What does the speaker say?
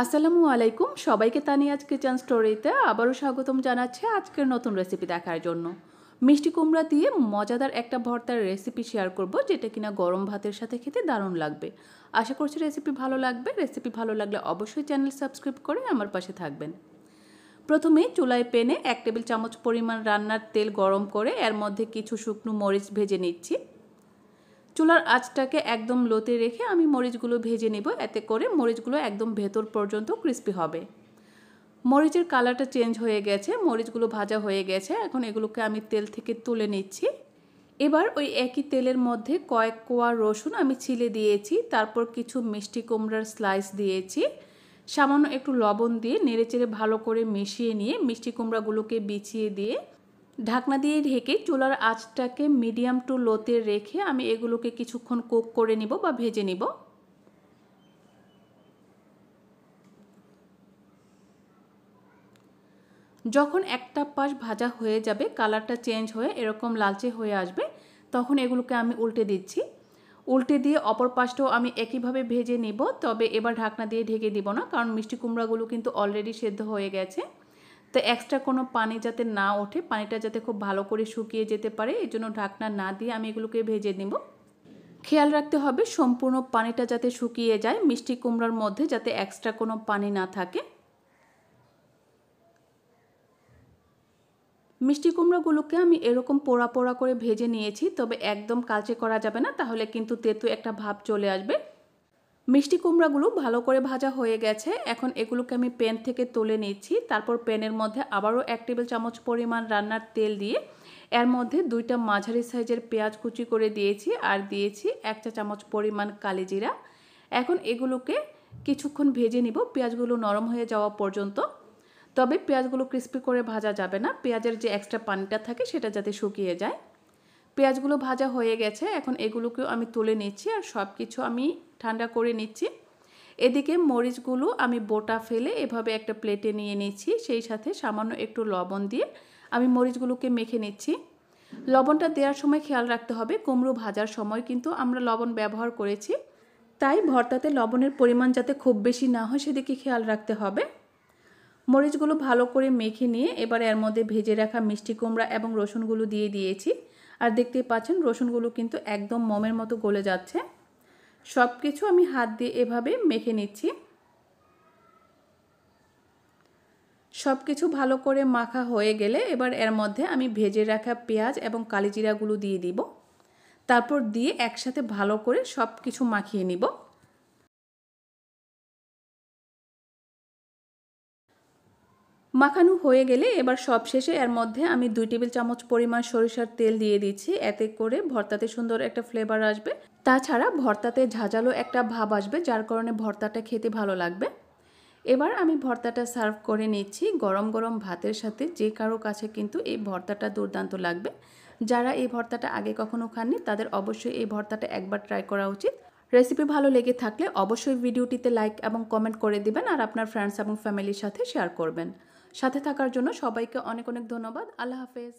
আসসালামু আলাইকুম, সবাইকে তানিয়াজ কিচেন স্টোরিতে আবারও স্বাগতম জানাচ্ছি আজকের নতুন রেসিপি দেখার জন্য। মিষ্টি কুমড়া দিয়ে মজাদার একটা ভর্তার রেসিপি শেয়ার করব, যেটা কিনা গরম ভাতের সাথে খেতে দারুণ লাগবে। আশা করছি রেসিপি ভালো লাগবে। রেসিপি ভালো লাগলে অবশ্যই চ্যানেল সাবস্ক্রাইব করে আমার পাশে থাকবেন। প্রথমে চুলায় প্যানে 1 টেবিল চামচ পরিমাণ রান্নার তেল গরম করে এর মধ্যে কিছু শুকনো মরিচ ভেজে নিচ্ছি। চুলার আঁচটাকে একদম লোতে রেখে আমি মরিচগুলো ভেজে নেব, এতে করে মরিচগুলো একদম ভেতর পর্যন্ত ক্রিস্পি হবে। মরিচের কালারটা চেঞ্জ হয়ে গেছে, মরিচগুলো ভাজা হয়ে গেছে। এখন এগুলোকে আমি তেল থেকে তুলে নিচ্ছি। এবার ওই একই তেলের মধ্যে কয়েক কোয়া রসুন আমি ছিলে দিয়েছি, তারপর কিছু মিষ্টি কুমড়ার স্লাইস দিয়েছি। সামান্য একটু লবণ দিয়ে নেড়েচেড়ে ভালো করে মিশিয়ে নিয়ে মিষ্টি কুমড়াগুলোকে বিছিয়ে দিয়ে ঢাকনা দিয়ে ঢেকে চুলার আঁচটাকে মিডিয়াম টু লোতে রেখে আমি এগুলোকে কিছুক্ষণ কুক করে নিব বা ভেজে নিব। যখন একটা পাশ ভাজা হয়ে যাবে, কালারটা চেঞ্জ হয়ে এরকম লালচে হয়ে আসবে, তখন এগুলোকে আমি উল্টে দিচ্ছি। উল্টে দিয়ে অপর পাশটাও আমি একইভাবে ভেজে নিব, তবে এবার ঢাকনা দিয়ে ঢেকে দিব না, কারণ মিষ্টি কুমড়াগুলো কিন্তু অলরেডি সেদ্ধ হয়ে গেছে। তো এক্সট্রা কোনো পানি যাতে না ওঠে, পানিটা যাতে খুব ভালো করে শুকিয়ে যেতে পারে, এই জন্য ঢাকনা না দিয়ে আমি এগুলোকে ভেজে নেব। খেয়াল রাখতে হবে সম্পূর্ণ পানিটা যাতে শুকিয়ে যায়, মিষ্টি কুমড়ার মধ্যে যাতে এক্সট্রা কোনো পানি না থাকে। মিষ্টি কুমড়াগুলোকে আমি এরকম পোড়া পোড়া করে ভেজে নিয়েছি, তবে একদম কালচে করা যাবে না, তাহলে কিন্তু তেতো একটা ভাব চলে আসবে। মিষ্টি কুমড়াগুলো ভালো করে ভাজা হয়ে গেছে। এখন এগুলোকে আমি প্যান থেকে তুলে নিচ্ছি। তারপর প্যানের মধ্যে আবারও 1 টেবিল চামচ পরিমাণ রান্নার তেল দিয়ে এর মধ্যে 2টা মাঝারি সাইজের পেঁয়াজ কুচি করে দিয়েছি, আর দিয়েছি 1 চা চামচ পরিমাণ কালি জিরা। এখন এগুলোকে কিছুক্ষণ ভেজে নিব, পেঁয়াজগুলো নরম হয়ে যাওয়া পর্যন্ত। তবে পেঁয়াজগুলো ক্রিস্পি করে ভাজা যাবে না, পেঁয়াজের যে এক্সট্রা পানিটা থাকে সেটা যাতে শুকিয়ে যায়। পেঁয়াজগুলো ভাজা হয়ে গেছে, এখন এগুলোকেও আমি তুলে নিচ্ছি আর সব কিছু আমি ঠান্ডা করে নিচ্ছি। এদিকে মরিচগুলো আমি বোটা ফেলে এভাবে একটা প্লেটে নিয়ে নিচ্ছি, সেই সাথে সামান্য একটু লবণ দিয়ে আমি মরিচগুলোকে মেখে নিচ্ছি। লবণটা দেওয়ার সময় খেয়াল রাখতে হবে, কুমড়ো ভাজার সময় কিন্তু আমরা লবণ ব্যবহার করেছি, তাই ভর্তাতে লবণের পরিমাণ যাতে খুব বেশি না হয় সেদিকে খেয়াল রাখতে হবে। মরিচগুলো ভালো করে মেখে নিয়ে এবার এর মধ্যে ভেজে রাখা মিষ্টি কুমড়া এবং রসুনগুলো দিয়ে দিয়েছি। আর দেখতেই পাচ্ছেন রসুনগুলো কিন্তু একদম মোমের মতো গলে যাচ্ছে। সব কিছু আমি হাত দিয়ে এভাবে মেখে নিচ্ছি। সব কিছু ভালো করে মাখা হয়ে গেলে এবার এর মধ্যে আমি ভেজে রাখা পেঁয়াজ এবং কালিজিরাগুলো দিয়ে দিব। তারপর দিয়ে একসাথে ভালো করে সব কিছু মাখিয়ে নিব। মাখানো হয়ে গেলে এবার সবশেষে এর মধ্যে আমি 2 টেবিল চামচ পরিমাণ সরিষার তেল দিয়ে দিচ্ছি, এতে করে ভর্তাতে সুন্দর একটা ফ্লেভার আসবে। তাছাড়া ভর্তাতে ঝাঁঝালো একটা ভাব আসবে, যার কারণে ভর্তাটা খেতে ভালো লাগবে। এবার আমি ভর্তাটা সার্ভ করে নিচ্ছি গরম গরম ভাতের সাথে। যে কারো কাছে কিন্তু এই ভর্তাটা দুর্দান্ত লাগবে। যারা এই ভর্তাটা আগে কখনো খাননি তাদের অবশ্যই এই ভর্তাটা একবার ট্রাই করা উচিত। রেসিপি ভালো লেগে থাকলে অবশ্যই ভিডিওটিতে লাইক এবং কমেন্ট করে দিবেন, আর আপনার ফ্রেন্ডস এবং ফ্যামিলির সাথে শেয়ার করবেন। সাথে থাকার জন্য সবাইকে অনেক অনেক ধন্যবাদ। আল্লাহ হাফেজ।